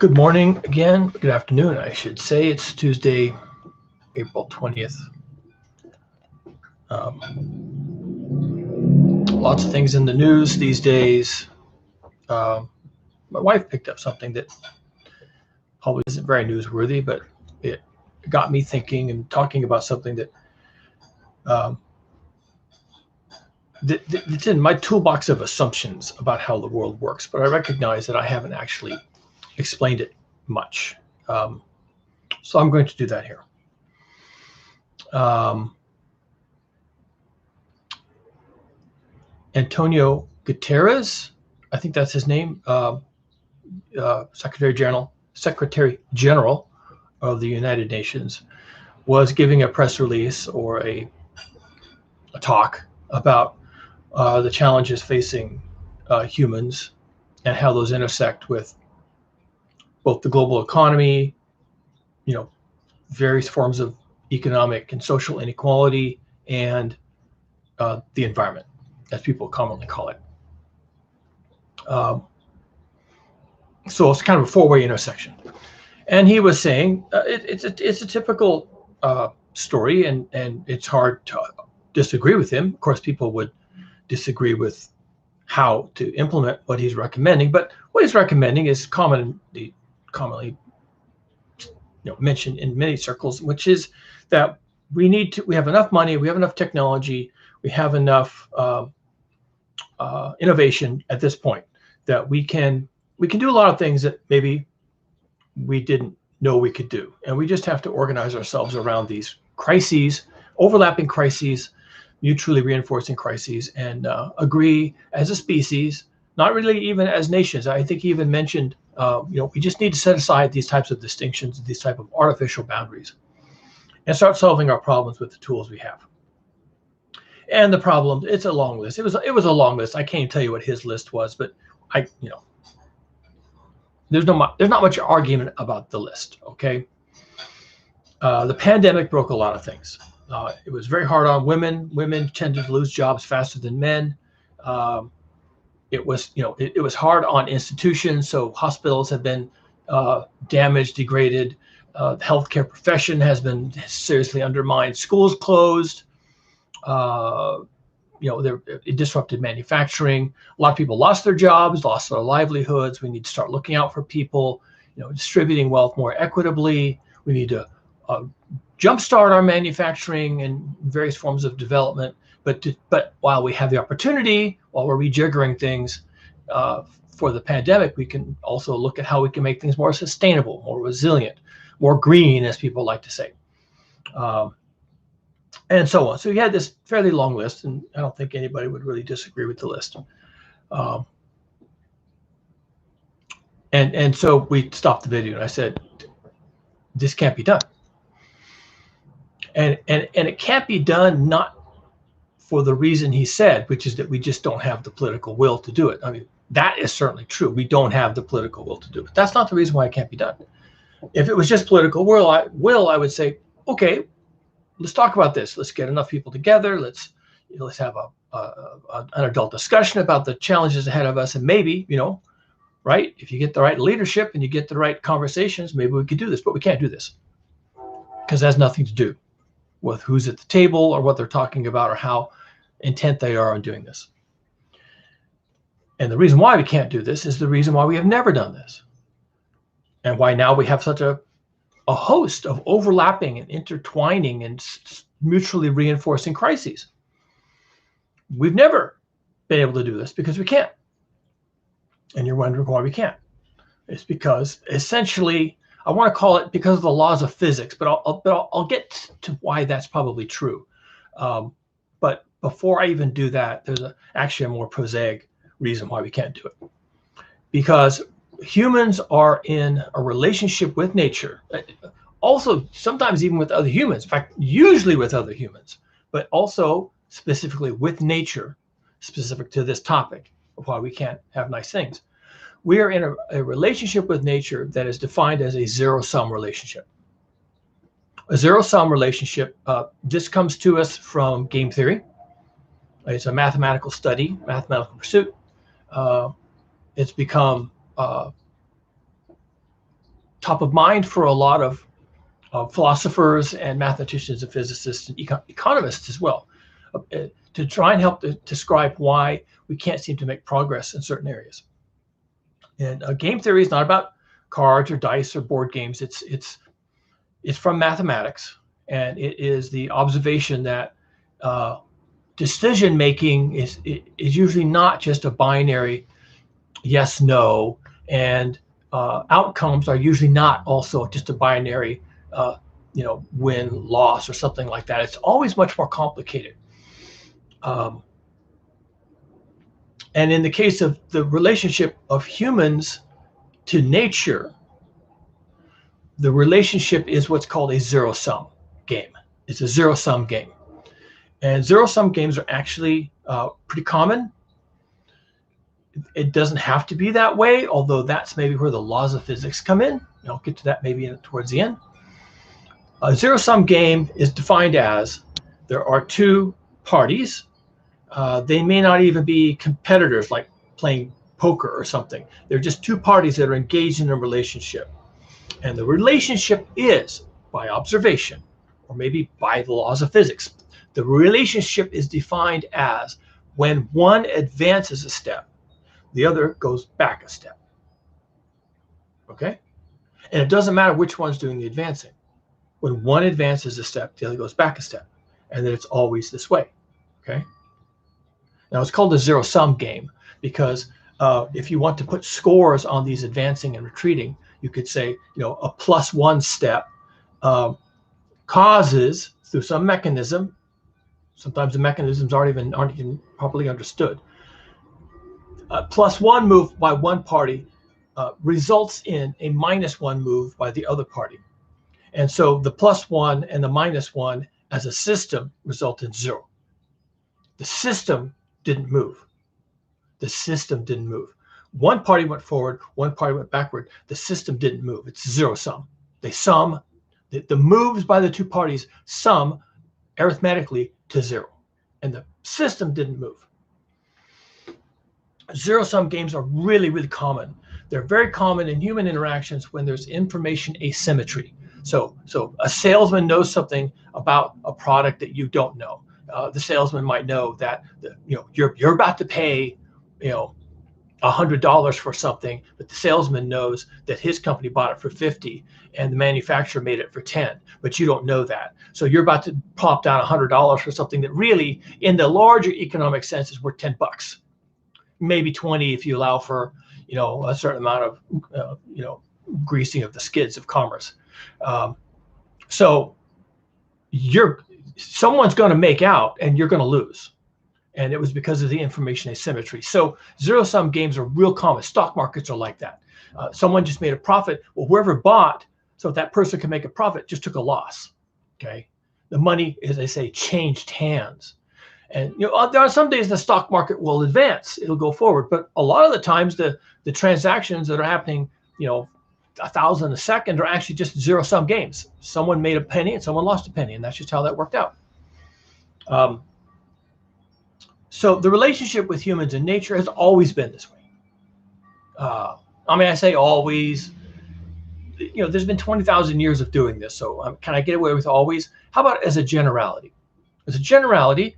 Good morning again. Good afternoon, I should say. It's Tuesday, April 20th. Lots of things in the news these days. My wife picked up something that probably isn't very newsworthy, but it got me thinking and talking about something um, that's in my toolbox of assumptions about how the world works. But I recognize that I haven't actually explained it much. So I'm going to do that here. Antonio Guterres, I think that's his name, Secretary General of the United Nations, was giving a press release or a talk about the challenges facing humans and how those intersect with both the global economy, various forms of economic and social inequality, and the environment, as people commonly call it. So it's kind of a four-way intersection. And he was saying it's a typical story, and it's hard to disagree with him. Of course, people would disagree with how to implement what he's recommending, but what he's recommending is commonly mentioned in many circles, which is that we have enough money, we have enough technology, we have enough innovation at this point that we can do a lot of things that maybe we didn't know we could do. And we just have to organize ourselves around these crises, overlapping crises, mutually reinforcing crises, and agree as a species, not really even as nations. I think he even mentioned, we just need to set aside these types of distinctions, these type of artificial boundaries, and start solving our problems with the tools we have. And the problem, it's a long list. It was a long list. I can't even tell you what his list was, but there's not much argument about the list. Okay. The pandemic broke a lot of things. It was very hard on women. Women tended to lose jobs faster than men. It was hard on institutions. So hospitals have been damaged, degraded. The healthcare profession has been seriously undermined. Schools closed. It disrupted manufacturing. A lot of people lost their jobs, lost their livelihoods. We need to start looking out for people, distributing wealth more equitably. We need to jumpstart our manufacturing and various forms of development. But while we have the opportunity, while we're rejiggering things for the pandemic, we can also look at how we can make things more sustainable, more resilient, more green, as people like to say. And so on. So he had this fairly long list, and I don't think anybody would really disagree with the list. And so we stopped the video, and I said, this can't be done. And it can't be done not for the reason he said, which is that we just don't have the political will to do it. I mean, that is certainly true. We don't have the political will to do it. But that's not the reason why it can't be done. If it was just political will, I would say, okay, let's talk about this. Let's get enough people together. Let's have an adult discussion about the challenges ahead of us. And maybe, right, if you get the right leadership and you get the right conversations, maybe we could do this. But we can't do this because it has nothing to do with who's at the table or what they're talking about or how intent they are on doing this. And the reason why we can't do this is the reason why we have never done this, and why now we have such a host of overlapping and intertwining and mutually reinforcing crises. We've never been able to do this because we can't. And you're wondering why we can't. It's because essentially, I want to call it because of the laws of physics, but I'll get to why that's probably true. But before I even do that, there's actually a more prosaic reason why we can't do it. Because humans are in a relationship with nature, also sometimes even with other humans, in fact, usually with other humans, but also specifically with nature, specific to this topic of why we can't have nice things. We are in a relationship with nature that is defined as a zero-sum relationship. A zero-sum relationship, this comes to us from game theory. It's a mathematical study, mathematical pursuit. It's become top of mind for a lot of philosophers and mathematicians and physicists and economists as well, to try and help to describe why we can't seem to make progress in certain areas. And game theory is not about cards or dice or board games. It's from mathematics, and it is the observation that decision making is usually not just a binary yes no, and outcomes are usually not also just a binary win loss or something like that. It's always much more complicated. And in the case of the relationship of humans to nature, the relationship is what's called a zero-sum game. It's a zero-sum game. And zero-sum games are actually pretty common. It doesn't have to be that way, although that's maybe where the laws of physics come in. I'll get to that maybe towards the end. A zero-sum game is defined as there are two parties. They may not even be competitors, like playing poker or something. They're just two parties that are engaged in a relationship. And the relationship is by observation, or maybe by the laws of physics. The relationship is defined as when one advances a step, the other goes back a step. Okay? And it doesn't matter which one's doing the advancing. When one advances a step, the other goes back a step. And then it's always this way. Okay? Now it's called a zero-sum game because if you want to put scores on these advancing and retreating, you could say, a +1 step causes, through some mechanism, sometimes the mechanisms aren't even properly understood. A +1 move by one party results in a -1 move by the other party. And so the +1 and the -1 as a system result in 0. The system didn't move. The system didn't move. One party went forward, one party went backward. The system didn't move. It's zero-sum. They sum. The moves by the two parties sum arithmetically to 0. And the system didn't move. Zero-sum games are really, really common. They're very common in human interactions when there's information asymmetry. So a salesman knows something about a product that you don't know. The salesman might know that you're about to pay $100 for something, but the salesman knows that his company bought it for 50 and the manufacturer made it for 10, but you don't know that. So you're about to plop down $100 for something that really, in the larger economic sense, is worth $10, maybe 20 if you allow for a certain amount of greasing of the skids of commerce. So someone's going to make out and you're going to lose. And it was because of the information asymmetry. So zero-sum games are real common. Stock markets are like that. Someone just made a profit. Well, whoever bought so that person can make a profit just took a loss. Okay, the money, as I say, changed hands. And there are some days the stock market will advance; it'll go forward. But a lot of the times, the transactions that are happening, 1,000 a second, are actually just zero-sum games. Someone made a penny and someone lost a penny, and that's just how that worked out. So the relationship with humans and nature has always been this way. I say always. There's been 20,000 years of doing this. So can I get away with always? How about as a generality? As a generality,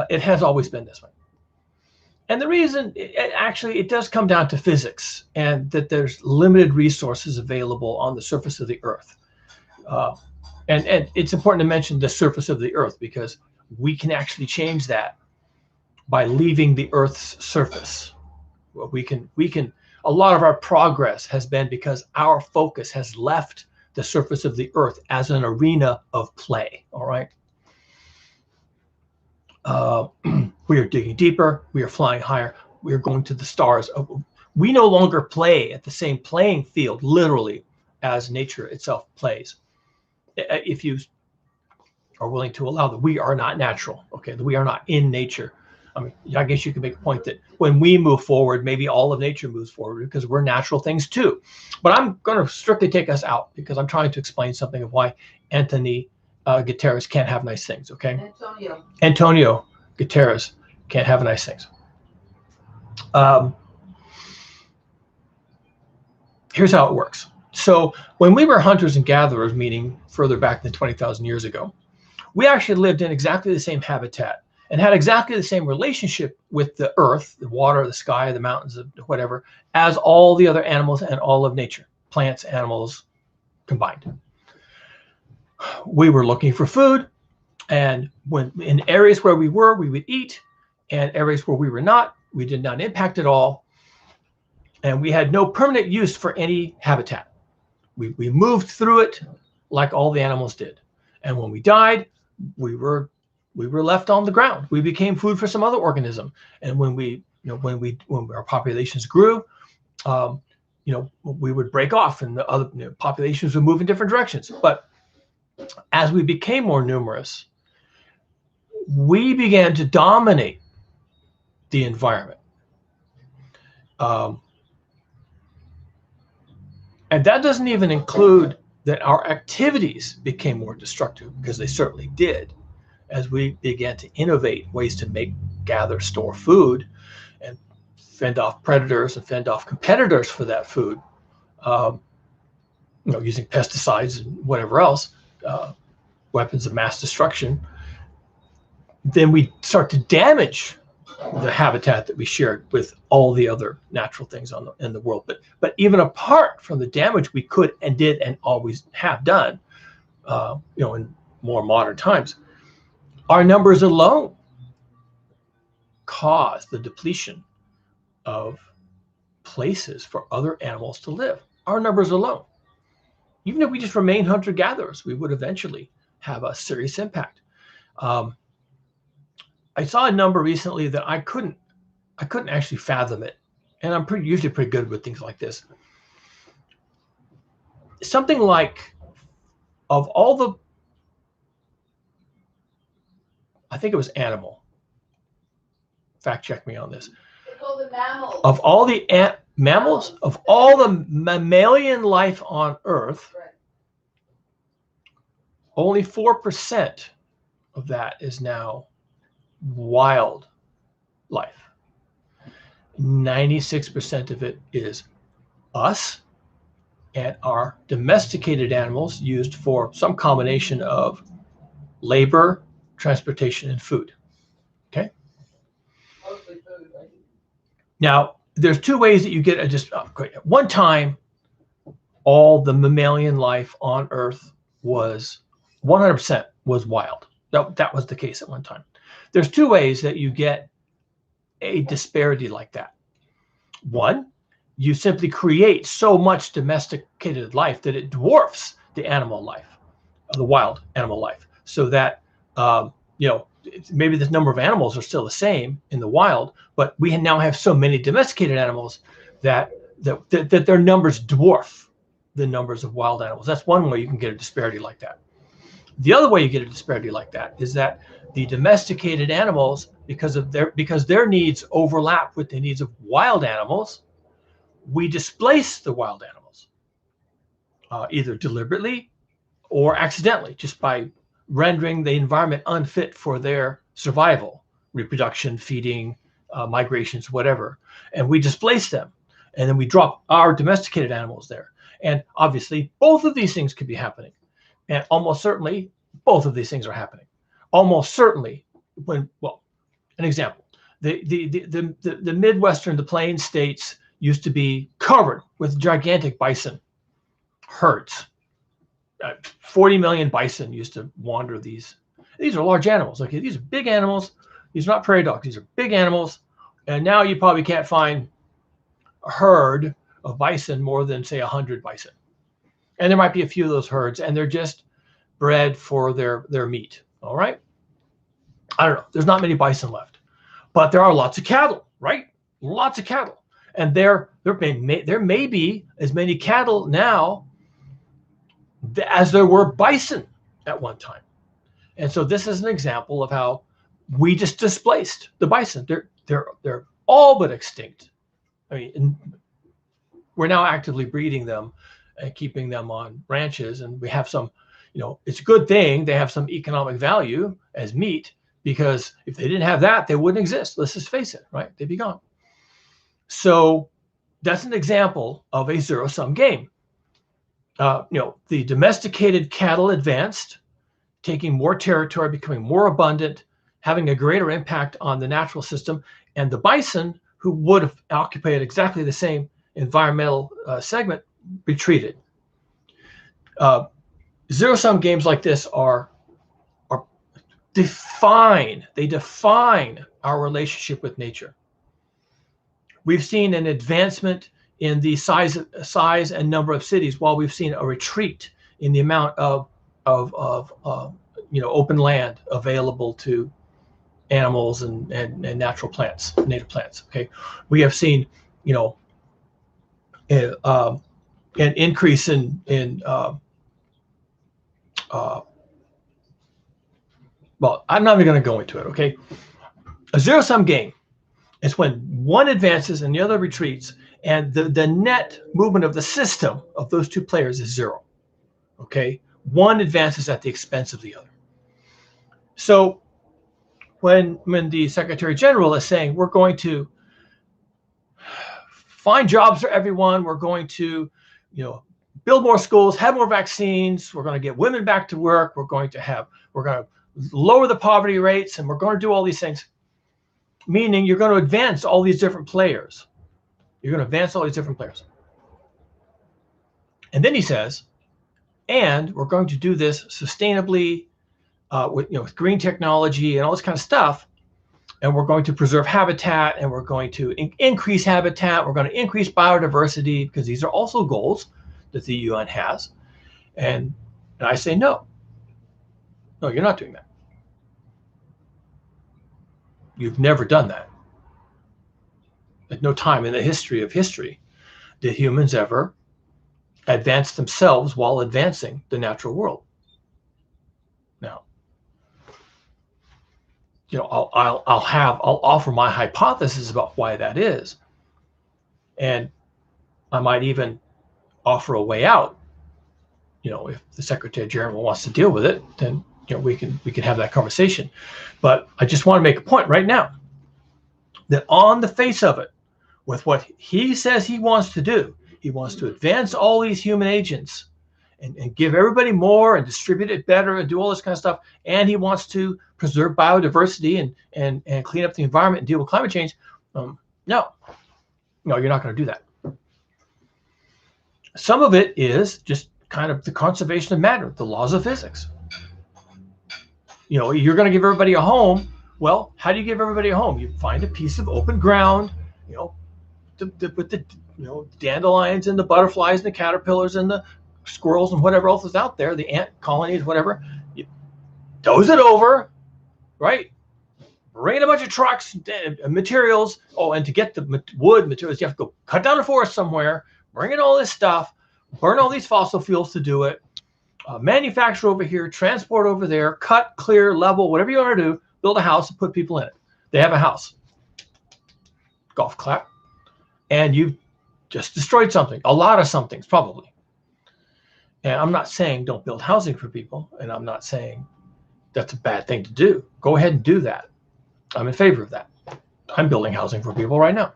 it has always been this way. And the reason, it does come down to physics and that there's limited resources available on the surface of the Earth. And it's important to mention the surface of the Earth because we can actually change that by leaving the Earth's surface. Well, we can. A lot of our progress has been because our focus has left the surface of the Earth as an arena of play. All right. We are digging deeper. We are flying higher. We are going to the stars. We no longer play at the same playing field, literally, as nature itself plays. If you are willing to allow that we are not natural, okay, that we are not in nature. I guess you could make a point that when we move forward, maybe all of nature moves forward because we're natural things too. But I'm going to strictly take us out because I'm trying to explain something of why Anthony Guterres can't have nice things, okay? Antonio Guterres can't have nice things. Here's how it works. So when we were hunters and gatherers, meaning further back than 20,000 years ago, we actually lived in exactly the same habitat and had exactly the same relationship with the earth, the water, the sky, the mountains, whatever, as all the other animals and all of nature, plants, animals combined. We were looking for food, and when in areas where we were, we would eat, and areas where we were not, we did not impact at all, and we had no permanent use for any habitat. We moved through it like all the animals did, and when we died, we were left on the ground. We became food for some other organism, and when our populations grew, we would break off, and the other populations would move in different directions. But as we became more numerous, we began to dominate the environment. And that doesn't even include that our activities became more destructive, because they certainly did, as we began to innovate ways to make, gather, store food, and fend off predators and fend off competitors for that food, using pesticides and whatever else, weapons of mass destruction. Then we start to damage the habitat that we shared with all the other natural things in the world. But even apart from the damage we could and did and always have done, in more modern times, our numbers alone cause the depletion of places for other animals to live. Our numbers alone. Even if we just remain hunter-gatherers, we would eventually have a serious impact. I saw a number recently that I couldn't actually fathom it, and I'm usually pretty good with things like this. Something like, of all the, I think it was animal. Fact check me on this. All the mammals. Of all the mammals, of all the mammalian life on Earth, Right. only 4% of that is now wild life. 96% of it is us and our domesticated animals used for some combination of labor, transportation, and food. Okay. Mostly food, right? Now, there's two ways that you get at one time, all the mammalian life on Earth was 100% was wild. That was the case at one time. There's two ways that you get a disparity like that. One, you simply create so much domesticated life that it dwarfs the animal life, the wild animal life, so that maybe the number of animals are still the same in the wild, but we now have so many domesticated animals that their numbers dwarf the numbers of wild animals. That's one way you can get a disparity like that. The other way you get a disparity like that is that the domesticated animals, because their needs overlap with the needs of wild animals, we displace the wild animals, either deliberately or accidentally, just by rendering the environment unfit for their survival, reproduction, feeding, migrations, whatever. And we displace them, and then we drop our domesticated animals there. And obviously, both of these things could be happening. And almost certainly, both of these things are happening. Almost certainly, an example, the Midwestern, the Plains states used to be covered with gigantic bison herds. 40 million bison used to wander these. These are large animals. Okay, these are big animals. These are not prairie dogs. These are big animals. And now you probably can't find a herd of bison more than, say, 100 bison. And there might be a few of those herds, and they're just bred for their meat. All right. I don't know. There's not many bison left, but there are lots of cattle, right? Lots of cattle. And there may be as many cattle now as there were bison at one time. And so this is an example of how we just displaced the bison. They're all but extinct. I mean, we're now actively breeding them and keeping them on ranches, and we have some, it's a good thing they have some economic value as meat, because if they didn't have that, they wouldn't exist. Let's just face it, right? They'd be gone. So that's an example of a zero-sum game. The domesticated cattle advanced, taking more territory, becoming more abundant, having a greater impact on the natural system. And the bison, who would have occupied exactly the same environmental segment, retreated. Zero-sum games like this they define our relationship with nature. We've seen an advancement in the size and number of cities, while we've seen a retreat in the amount of open land available to animals and natural plants, native plants. Okay, we have seen an increase in well, I'm not even going to go into it. Okay, a zero-sum game is when one advances and the other retreats, and the net movement of the system of those two players is zero. Okay, one advances at the expense of the other. So when the Secretary General is saying we're going to find jobs for everyone, we're going to build more schools, have more vaccines, we're going to get women back to work, we're going to lower the poverty rates, and we're going to do all these things, meaning you're going to advance all these different players. You're going to advance all these different players. And then he says, and we're going to do this sustainably with green technology and all this kind of stuff. And we're going to preserve habitat, and we're going to increase habitat. We're going to increase biodiversity, because these are also goals that the UN has. And I say, no, you're not doing that. You've never done that. At no time in the history of history did humans ever advance themselves while advancing the natural world. Now, I'll offer my hypothesis about why that is, and I might even offer a way out. If the Secretary General wants to deal with it, then we can have that conversation. But I just want to make a point right now that on the face of it, with what he says he wants to do, he wants to advance all these human agents and give everybody more and distribute it better and do all this kind of stuff. And he wants to preserve biodiversity and clean up the environment and deal with climate change. No, you're not going to do that. Some of it is just kind of the conservation of matter, the laws of physics. You're going to give everybody a home. Well, how do you give everybody a home? You find a piece of open ground, with the dandelions and the butterflies and the caterpillars and the squirrels and whatever else is out there, the ant colonies, whatever. You doze it over, right? Bring in a bunch of trucks and materials. Oh, and to get the wood materials, you have to go cut down a forest somewhere, bring in all this stuff, burn all these fossil fuels to do it, manufacture over here, transport over there, cut, clear, level, whatever you want to do, build a house and put people in it. They have a house. Golf clap. And you've just destroyed something, a lot of somethings probably. And I'm not saying don't build housing for people, and I'm not saying that's a bad thing to do. Go ahead and do that. I'm in favor of that. I'm building housing for people right now.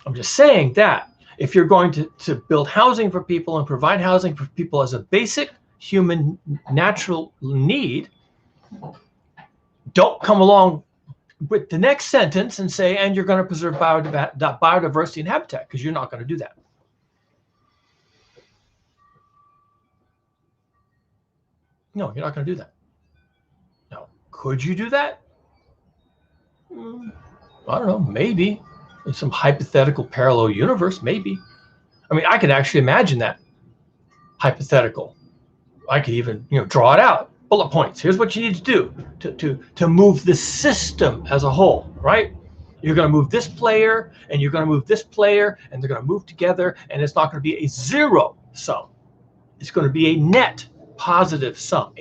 I'm just saying that if you're going to build housing for people and provide housing for people as a basic human natural need, don't come along with the next sentence and say, and you're going to preserve biodiversity and habitat, because you're not going to do that. No, you're not going to do that. Now, could you do that? I don't know, maybe. In some hypothetical parallel universe, maybe. I mean, I could actually imagine that hypothetical. I could even, draw it out. Bullet points. Here's what you need to do to move the system as a whole, right? You're going to move this player, and you're going to move this player, and they're going to move together, and it's not going to be a zero sum. It's going to be a net positive sum,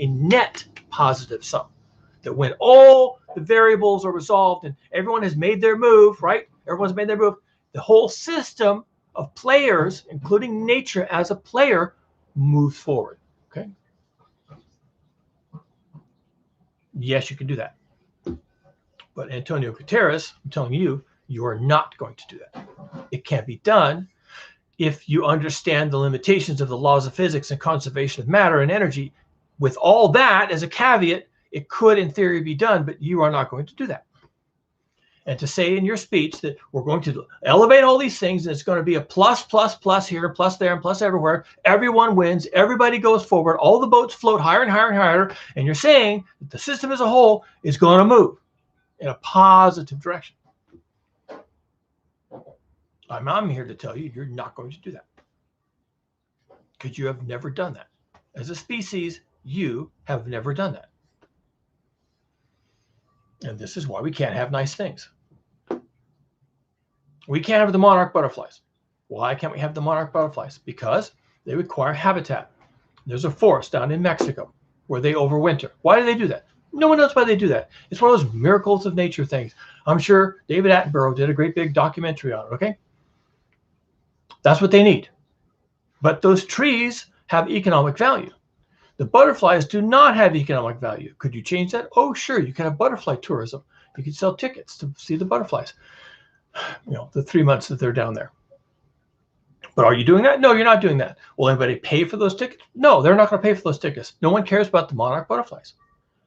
that when all the variables are resolved and everyone has made their move, right? Everyone's made their move. The whole system of players, including nature as a player, moves forward, okay? Yes, you can do that. But Antonio Guterres, I'm telling you, you are not going to do that. It can't be done. if you understand the limitations of the laws of physics and conservation of matter and energy, with all that as a caveat, it could in theory be done, but you are not going to do that. And to say in your speech that we're going to elevate all these things and it's going to be a plus, plus, plus here, plus there, and plus everywhere, everyone wins, everybody goes forward, all the boats float higher and higher and higher, and you're saying that the system as a whole is going to move in a positive direction. I'm here to tell you, you're not going to do that because you have never done that. As a species, you have never done that. And this is why we can't have nice things. We can't have the monarch butterflies. Why can't we have the monarch butterflies? Because they require habitat. There's a forest down in Mexico where they overwinter. Why do they do that? No one knows why they do that. It's one of those miracles of nature things. I'm sure David Attenborough did a great big documentary on it, okay? That's what they need. But those trees have economic value. The butterflies do not have economic value. Could you change that? Oh, sure. You can have butterfly tourism. You can sell tickets to see the butterflies, the 3 months that they're down there. But are you doing that? No, you're not doing that. Will anybody pay for those tickets? No, they're not going to pay for those tickets. No one cares about the monarch butterflies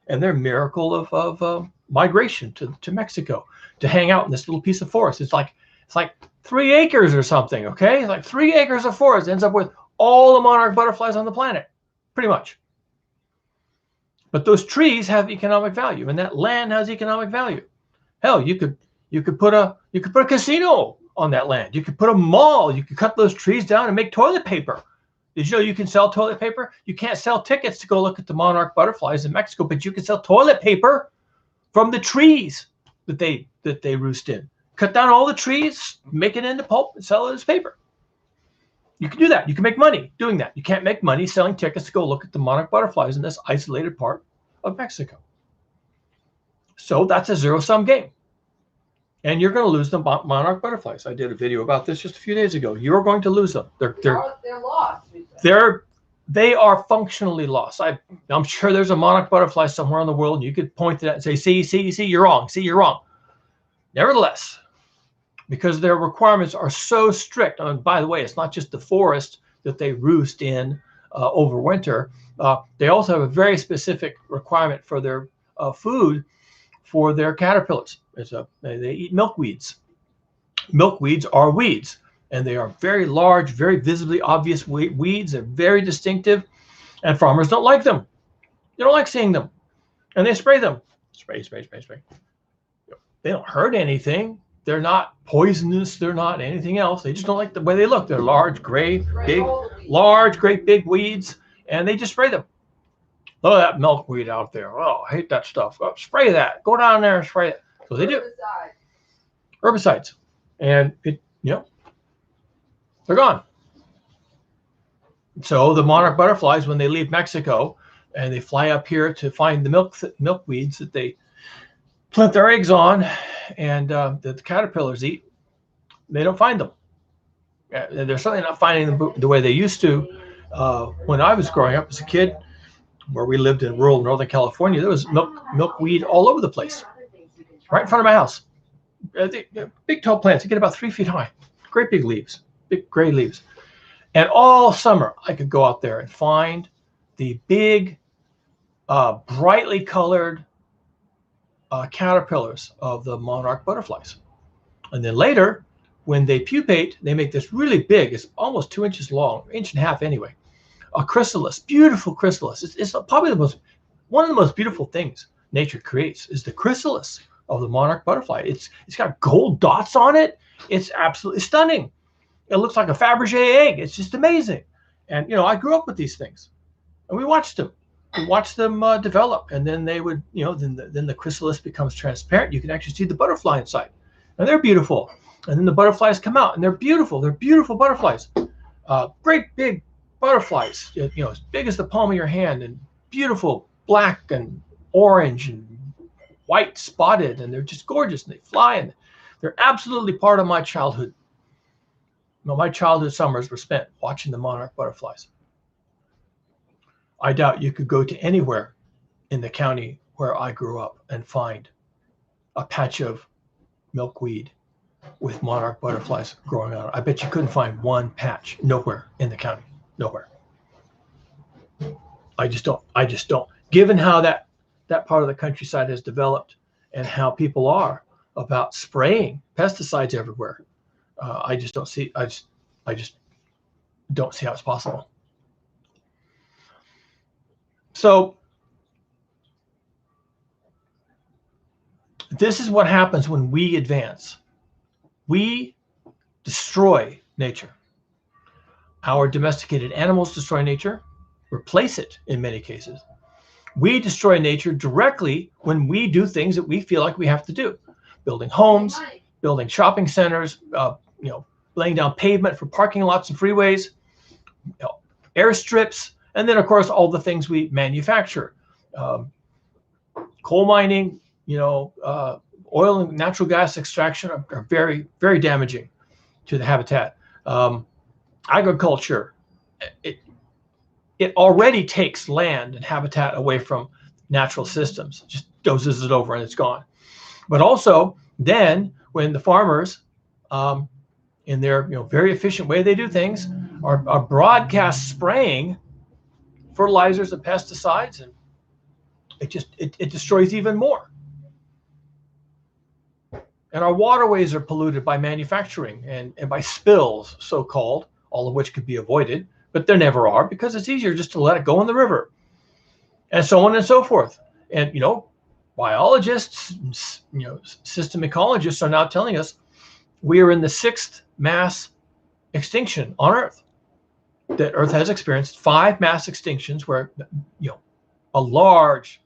and their miracle of migration to Mexico to hang out in this little piece of forest. It's like 3 acres or something, okay? It's like 3 acres of forest ends up with all the monarch butterflies on the planet, pretty much. But those trees have economic value, and that land has economic value. Hell, you could put a casino on that land. You could put a mall. You could cut those trees down and make toilet paper. Did you know you can sell toilet paper? You can't sell tickets to go look at the monarch butterflies in Mexico, but you can sell toilet paper from the trees that they roost in. Cut down all the trees, make it into pulp, and sell it as paper. You can do that. You can make money doing that. You can't make money selling tickets to go look at the monarch butterflies in this isolated part of Mexico. So that's a zero-sum game. And you're going to lose the monarch butterflies. I did a video about this just a few days ago. You're going to lose them. They're lost. They are functionally lost. I'm sure there's a monarch butterfly somewhere in the world, and you could point to that and say, see, you're wrong. See, you're wrong. Nevertheless, because their requirements are so strict, and by the way, it's not just the forest that they roost in over winter. They also have a very specific requirement for their food for their caterpillars. They eat milkweeds. Milkweeds are weeds, and they are very large, very visibly obvious weeds. They're very distinctive, and farmers don't like them. They don't like seeing them, and they spray them. Spray. They don't hurt anything. They're not poisonous. They're not anything else. They just don't like the way they look. They're large, great big weeds, and they just spray them. Look at that milkweed out there. Oh, I hate that stuff. Oh, spray that. Go down there and spray it. So they do. Herbicides. And they're gone. So the monarch butterflies, when they leave Mexico and they fly up here to find the milkweeds that they plant their eggs on and that the caterpillars eat, they don't find them. They're certainly not finding them the way they used to. When I was growing up as a kid, where we lived in rural Northern California, there was milkweed all over the place, right in front of my house. Big tall plants. They get about 3 feet high. Great big leaves, big gray leaves. And all summer, I could go out there and find the big, brightly colored caterpillars of the monarch butterflies. And then later, when they pupate, they make this really big, it's almost 2 inches long, 1.5 inches anyway, a chrysalis, beautiful chrysalis. It's probably one of the most beautiful things nature creates is the chrysalis of the monarch butterfly. It's got gold dots on it. It's absolutely stunning. It looks like a Fabergé egg. It's just amazing. And I grew up with these things, and we watched them. We watched them develop, and then they would, then the chrysalis becomes transparent. You can actually see the butterfly inside, and they're beautiful. And then the butterflies come out, and they're beautiful. They're beautiful butterflies. Great big butterflies, as big as the palm of your hand, and beautiful black and orange and white spotted, and they're just gorgeous, and they fly, and they're absolutely part of my childhood. My childhood summers were spent watching the monarch butterflies. I doubt you could go to anywhere in the county where I grew up and find a patch of milkweed with monarch butterflies growing on it. I bet you couldn't find one patch nowhere in the county, nowhere. I just don't. Given how that part of the countryside has developed and how people are about spraying pesticides everywhere, I just don't see. I just don't see how it's possible. So this is what happens when we advance. We destroy nature. Our domesticated animals destroy nature, replace it in many cases. We destroy nature directly when we do things that we feel like we have to do. Building homes, building shopping centers, laying down pavement for parking lots and freeways, airstrips, and then of course all the things we manufacture. Coal mining, oil and natural gas extraction are very, very damaging to the habitat. Agriculture, it already takes land and habitat away from natural systems, just dozes it over and it's gone. But also then when the farmers, in their very efficient way they do things, are broadcast spraying fertilizers and pesticides, and it destroys even more. And our waterways are polluted by manufacturing and by spills, so-called, all of which could be avoided, but there never are because it's easier just to let it go in the river, and so on and so forth. And biologists, system ecologists are now telling us we are in the 6th mass extinction on Earth. That Earth has experienced 5 mass extinctions where a large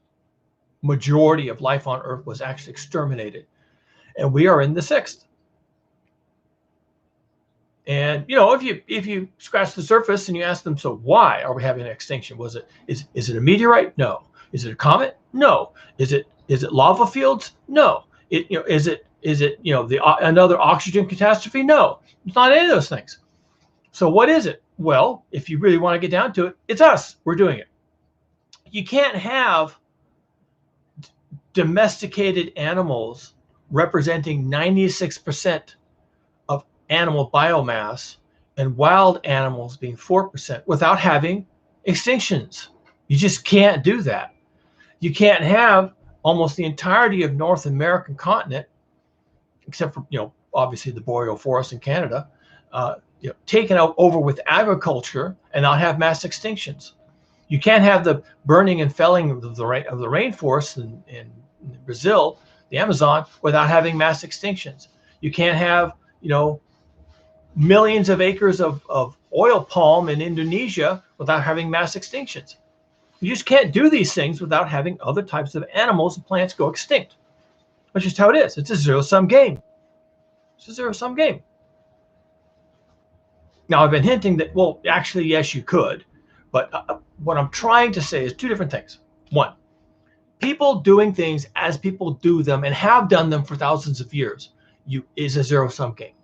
majority of life on Earth was actually exterminated, and we are in the 6th. And if you scratch the surface and you ask them, so why are we having an extinction? Is it a meteorite? No. Is it a comet? No. Is it lava fields? No. Is it another oxygen catastrophe? No. It's not any of those things. So what is it? Well, if you really want to get down to it, it's us. We're doing it. You can't have domesticated animals representing 96% of animal biomass and wild animals being 4% without having extinctions. You just can't do that. You can't have almost the entirety of North American continent, except for obviously the boreal forest in Canada, taken over with agriculture and not have mass extinctions. You can't have the burning and felling of the rainforest in Brazil, the Amazon, without having mass extinctions. You can't have millions of acres of oil palm in Indonesia without having mass extinctions. You just can't do these things without having other types of animals and plants go extinct. That's just how it is. It's a zero-sum game. It's a zero-sum game. Now, I've been hinting that, well, actually, yes, you could. But what I'm trying to say is 2 different things. One, people doing things as people do them and have done them for thousands of years is a zero-sum game.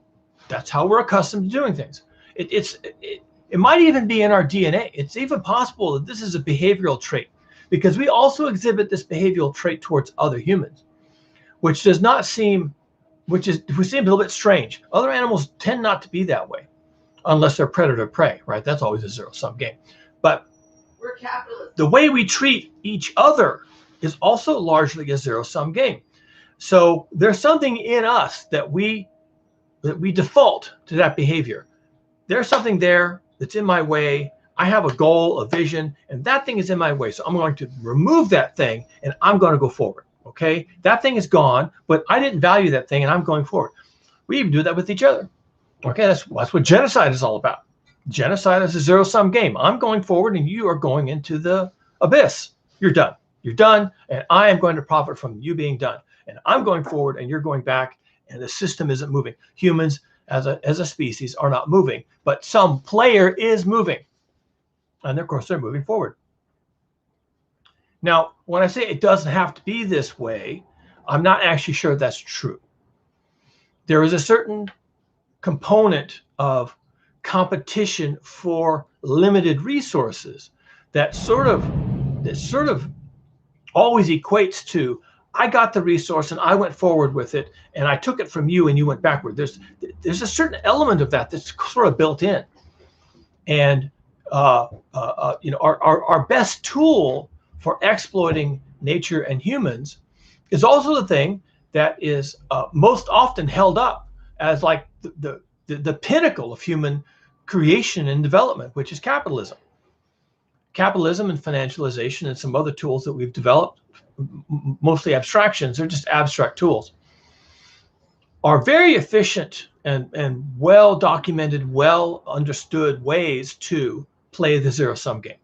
That's how we're accustomed to doing things. It might even be in our DNA. It's even possible that this is a behavioral trait, because we also exhibit this behavioral trait towards other humans, which seems a little bit strange. Other animals tend not to be that way, unless they're predator prey, right? That's always a zero-sum game. But We're capitalists. The way we treat each other is also largely a zero-sum game. So there's something in us that we default to that behavior. There's something there that's in my way. I have a goal, a vision, and that thing is in my way. So I'm going to remove that thing and I'm going to go forward. Okay? That thing is gone, but I didn't value that thing and I'm going forward. We even do that with each other. Okay, that's what genocide is all about. Genocide is a zero-sum game. I'm going forward and you are going into the abyss. You're done. You're done, and I am going to profit from you being done. And I'm going forward and you're going back, and the system isn't moving. Humans as a species are not moving, but some player is moving. And of course, they're moving forward. Now, when I say it doesn't have to be this way, I'm not actually sure that's true. There is a certain component of competition for limited resources that sort of always equates to I got the resource and I went forward with it, and I took it from you and you went backward. There's a certain element of that that's sort of built in. And our best tool for exploiting nature and humans is also the thing that is most often held up as like the pinnacle of human creation and development, which is capitalism. Capitalism and financialization and some other tools that we've developed, mostly abstractions, they're just abstract tools, are very efficient and well documented, well understood ways to play the zero-sum game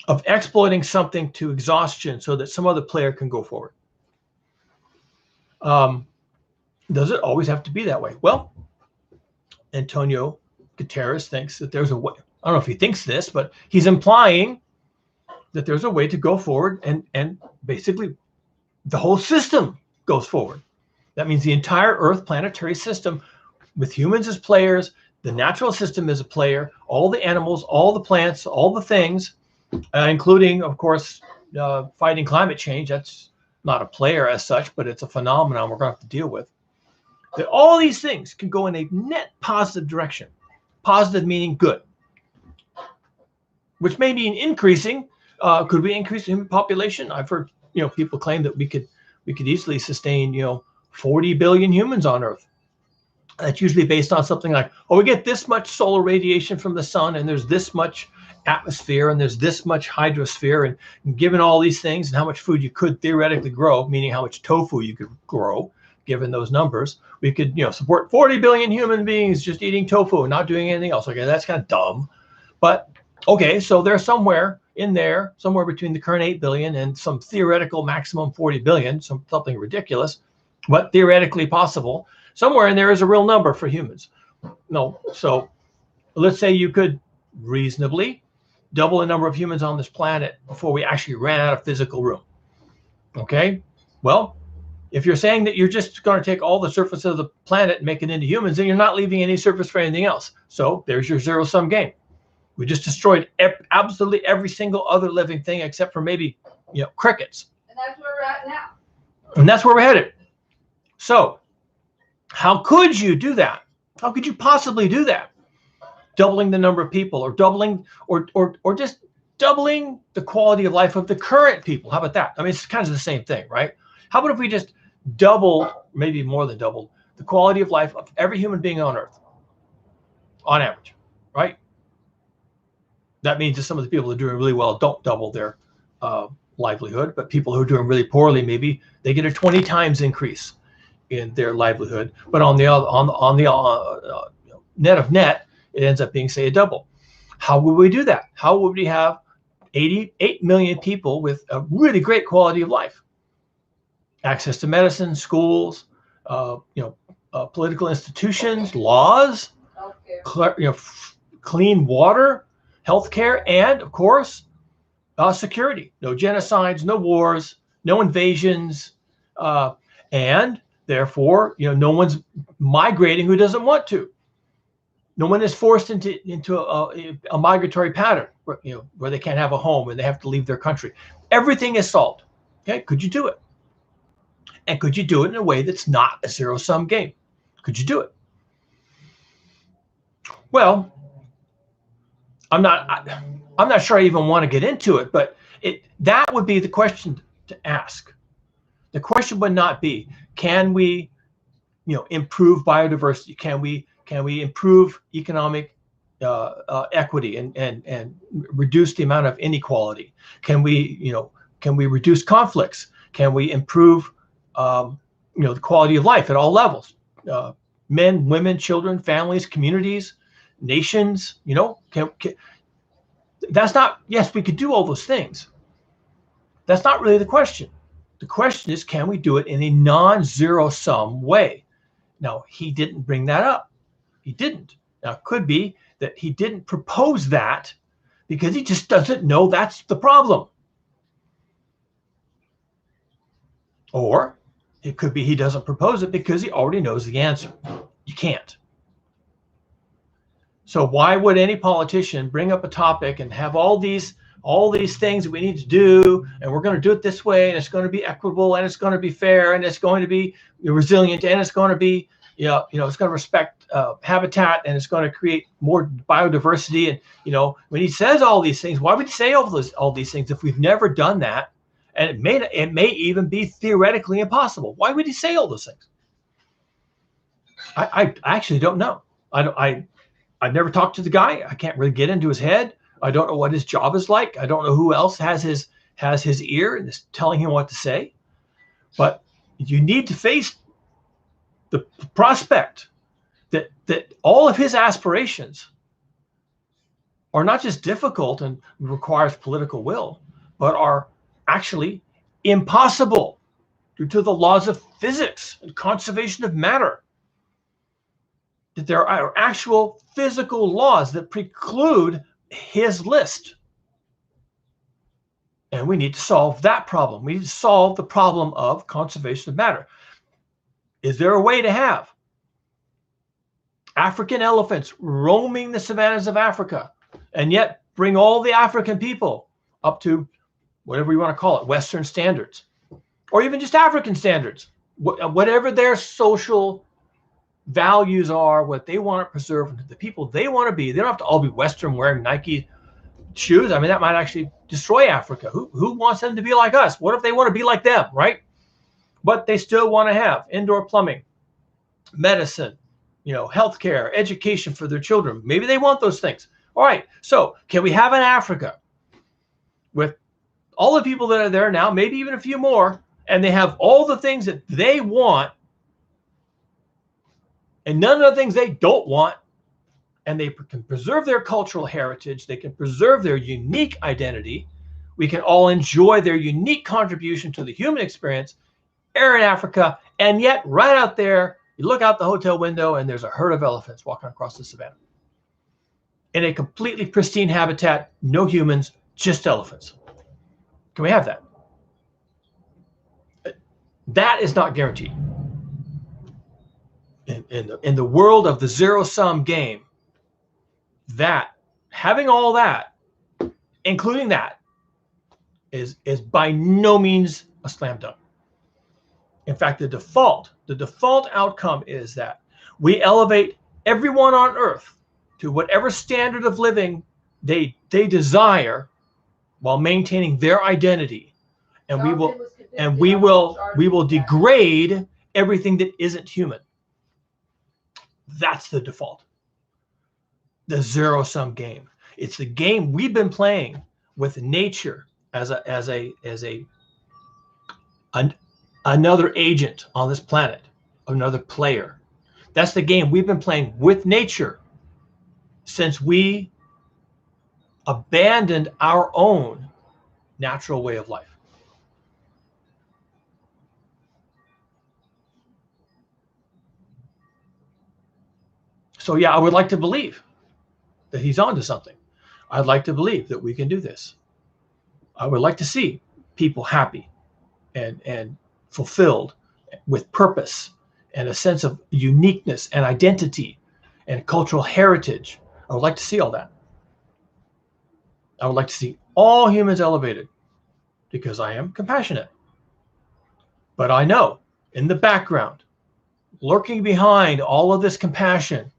of exploiting something to exhaustion so that some other player can go forward. Does it always have to be that way? Well, Antonio Guterres thinks that there's a way. I don't know if he thinks this, but he's implying that there's a way to go forward and basically the whole system goes forward. That means the entire Earth planetary system with humans as players, the natural system as a player, all the animals, all the plants, all the things, including, of course, fighting climate change. That's not a player as such, but it's a phenomenon we're going to have to deal with. That all these things can go in a net positive direction. Positive meaning good, which may mean increasing. Could we increase the human population? I've heard people claim that we could easily sustain 40 billion humans on Earth. That's usually based on something like, oh, we get this much solar radiation from the sun, and there's this much atmosphere, and there's this much hydrosphere, and given all these things and how much food you could theoretically grow, meaning how much tofu you could grow, given those numbers, we could support 40 billion human beings just eating tofu and not doing anything else. Okay, that's kind of dumb, but okay, so they're somewhere in there, somewhere between the current 8 billion and some theoretical maximum 40 billion, something ridiculous, but theoretically possible. Somewhere in there is a real number for humans. No, so let's say you could reasonably double the number of humans on this planet before we actually ran out of physical room. Okay, well, if you're saying that you're just going to take all the surface of the planet and make it into humans, then you're not leaving any surface for anything else. So there's your zero-sum game. We just destroyed absolutely every single other living thing except for maybe crickets. And that's where we're at now. And that's where we're headed. So how could you do that? How could you possibly do that? Doubling the number of people, or doubling, or just doubling the quality of life of the current people. How about that? I mean, it's kind of the same thing, right? How about if we just double, maybe more than double, the quality of life of every human being on Earth, on average, right? That means that some of the people who are doing really well don't double their livelihood, but people who are doing really poorly, maybe they get a 20 times increase in their livelihood. But on the net of net, it ends up being, say, a double. How would we do that? How would we have 88 million people with a really great quality of life? Access to medicine, schools, political institutions, laws, clean water, healthcare, and of course, security. No genocides, no wars, no invasions, and therefore, no one's migrating who doesn't want to. No one is forced into a migratory pattern where they can't have a home and they have to leave their country. Everything is solved. Okay, could you do it? And could you do it in a way that's not a zero-sum game? Could you do it? Well, I'm not sure I even want to get into it, but that would be the question to ask. The question would not be, can we, improve biodiversity? Can we improve economic equity and reduce the amount of inequality? Can we reduce conflicts? Can we improve the quality of life at all levels? Men, women, children, families, communities, nations. That's not. Yes, we could do all those things. That's not really the question. The question is, can we do it in a non-zero-sum way? Now, he didn't bring that up. He didn't. Now, it could be that he didn't propose that because he just doesn't know that's the problem. Or it could be he doesn't propose it because he already knows the answer. You can't. So why would any politician bring up a topic and have all these all these things that we need to do, and we're going to do it this way, and it's going to be equitable, and it's going to be fair, and it's going to be resilient, and it's going to be, it's going to respect habitat, and it's going to create more biodiversity. And when he says all these things, why would he say all these things if we've never done that? And it may even be theoretically impossible. Why would he say all those things? I actually don't know. I've never talked to the guy. I can't really get into his head. I don't know what his job is like. I don't know who else has his ear and is telling him what to say. But you need to face the prospect that all of his aspirations are not just difficult and requires political will, but are actually impossible due to the laws of physics and conservation of matter. That there are actual physical laws that preclude his list. And we need to solve that problem. We need to solve the problem of conservation of matter. Is there a way to have African elephants roaming the savannas of Africa and yet bring all the African people up to whatever you want to call it, Western standards, or even just African standards, whatever their social values are, what they want to preserve, the people they want to be? They don't have to all be Western wearing Nike shoes. I mean, that might actually destroy Africa. Who wants them to be like us? What if they want to be like them, right? But they still want to have indoor plumbing, medicine, healthcare, education for their children. Maybe they want those things. All right. So can we have an Africa with all the people that are there now, maybe even a few more, and they have all the things that they want and none of the things they don't want, and they can preserve their cultural heritage, they can preserve their unique identity, we can all enjoy their unique contribution to the human experience, air in Africa, and yet right out there, you look out the hotel window and there's a herd of elephants walking across the savannah. In a completely pristine habitat, no humans, just elephants. Can we have that? That is not guaranteed. In the world of the zero-sum game, that having all that, including that, is by no means a slam dunk. In fact, the default outcome is that we elevate everyone on Earth to whatever standard of living they desire, while maintaining their identity, and we will degrade everything that isn't human. That's the default. The zero-sum game. It's the game we've been playing with nature as another agent on this planet, another player. That's the game we've been playing with nature since we abandoned our own natural way of life. So yeah, I would like to believe that he's onto something. I'd like to believe that we can do this. I would like to see people happy and fulfilled with purpose and a sense of uniqueness and identity and cultural heritage. I would like to see all that. I would like to see all humans elevated because I am compassionate. But I know in the background, lurking behind all of this compassion,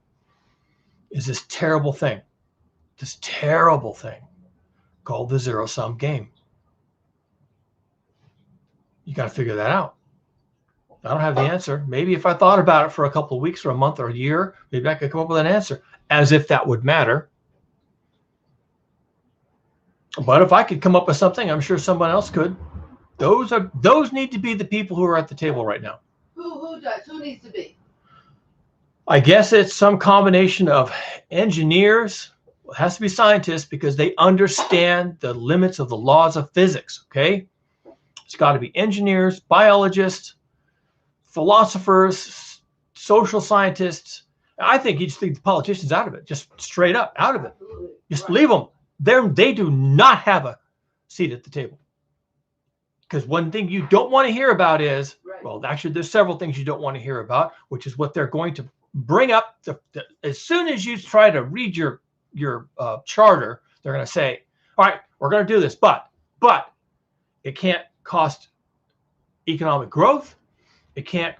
is this terrible thing called the zero-sum game. You got to figure that out. I don't have the answer. Maybe if I thought about it for a couple of weeks or a month or a year, maybe I could come up with an answer, as if that would matter. But if I could come up with something, I'm sure someone else could. Those need to be the people who are at the table right now. Who does? Who needs to be? I guess it's some combination of engineers. It has to be scientists because they understand the limits of the laws of physics, okay? It's got to be engineers, biologists, philosophers, social scientists. I think you just leave the politicians out of it, just straight up out of it. Just leave them. They do not have a seat at the table. Because one thing you don't want to hear about is, well, actually, there's several things you don't want to hear about, which is what they're going to bring up. As soon as you try to read your charter, they're going to say, All right, we're going to do this, but it can't cost economic growth. It can't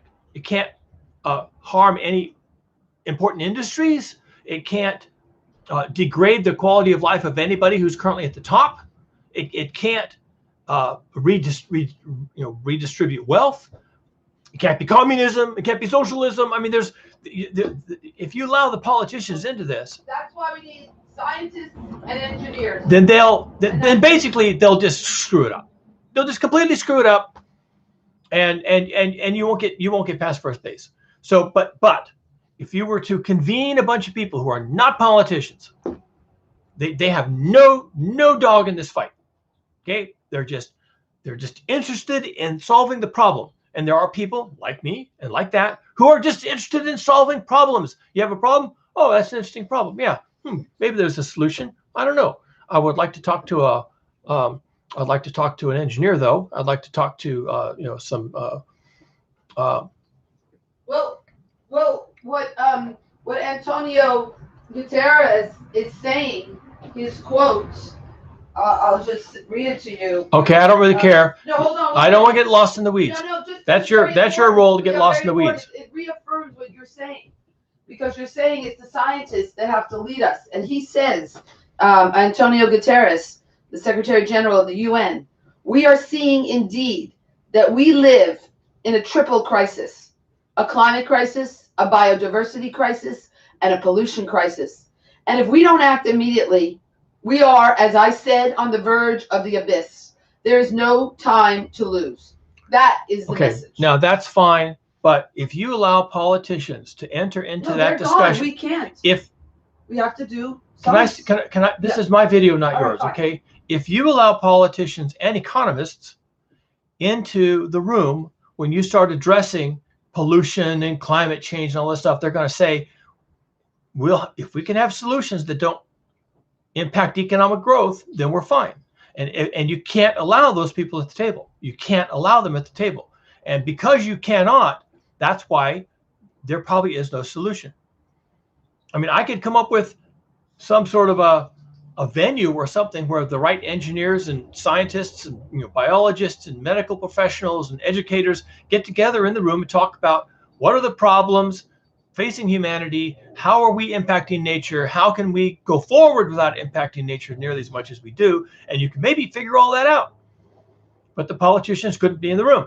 harm any important industries. It can't degrade the quality of life of anybody who's currently at the top. It can't redistribute wealth. It can't be communism. It can't be socialism. I mean, if you allow the politicians into this, that's why we need scientists and engineers. Then basically they'll just screw it up. They'll just completely screw it up, and you won't get past first base. So, but if you were to convene a bunch of people who are not politicians, they have no dog in this fight. Okay, they're just interested in solving the problem. And there are people like me and like that who are just interested in solving problems. You have a problem? Oh, that's an interesting problem. Yeah, maybe there's a solution. I don't know. I would like to talk to I'd like to talk to an engineer, though. I'd like to talk to some. Well, what Antonio Guterres is saying, his quotes. I'll just read it to you. Okay, I don't really care. No, hold on. I don't want to get lost in the weeds. No, that's your role to get lost in the weeds. It reaffirms what you're saying, because you're saying it's the scientists that have to lead us. And he says, Antonio Guterres, the Secretary General of the UN, we are seeing indeed that we live in a triple crisis: a climate crisis, a biodiversity crisis, and a pollution crisis. And if we don't act immediately, we are, as I said, on the verge of the abyss. There is no time to lose. That is the message. Now that's fine, but if you allow politicians to enter into that discussion, we can't. If we have to do. Can I? This is my video, not yours. Okay. If you allow politicians and economists into the room when you start addressing pollution and climate change and all this stuff, they're going to say, if we can have solutions that don't impact economic growth, then we're fine. And you can't allow those people at the table. You can't allow them at the table. And because you cannot, that's why there probably is no solution. I mean, I could come up with some sort of a venue or something where the right engineers and scientists and biologists and medical professionals and educators get together in the room and talk about what are the problems facing humanity, how are we impacting nature, how can we go forward without impacting nature nearly as much as we do, and you can maybe figure all that out. But the politicians couldn't be in the room.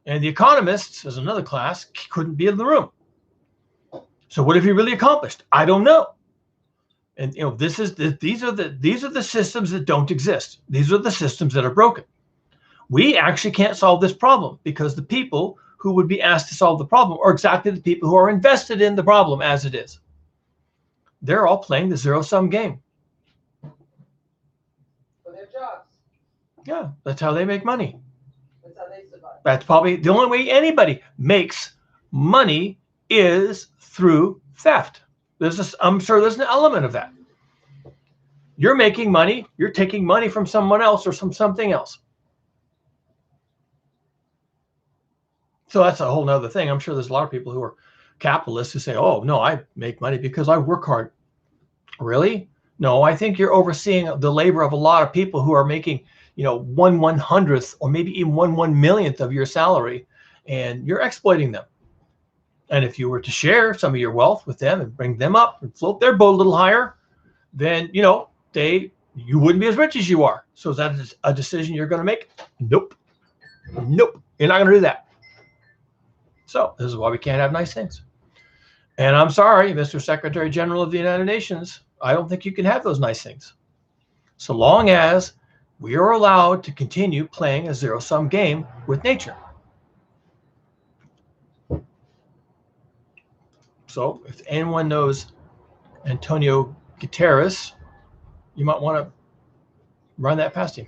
And the economists, as another class, couldn't be in the room. So what have you really accomplished? I don't know. And these are the systems that don't exist. These are the systems that are broken. We actually can't solve this problem because the people who would be asked to solve the problem are exactly the people who are invested in the problem as it is. They're all playing the zero-sum game. For their jobs. Yeah, that's how they make money. That's how they survive. That's probably the only way anybody makes money is through theft. I'm sure there's an element of that. You're making money, you're taking money from someone else or from something else. So that's a whole nother thing. I'm sure there's a lot of people who are capitalists who say, oh, no, I make money because I work hard. Really? No, I think you're overseeing the labor of a lot of people who are making, 1/100th or maybe even 1/1 millionth of your salary, and you're exploiting them. And if you were to share some of your wealth with them and bring them up and float their boat a little higher, then, you wouldn't be as rich as you are. So is that a decision you're going to make? Nope. Nope. You're not going to do that. So this is why we can't have nice things. And I'm sorry, Mr. Secretary General of the United Nations, I don't think you can have those nice things. So long as we are allowed to continue playing a zero-sum game with nature. So if anyone knows Antonio Guterres, you might want to run that past him.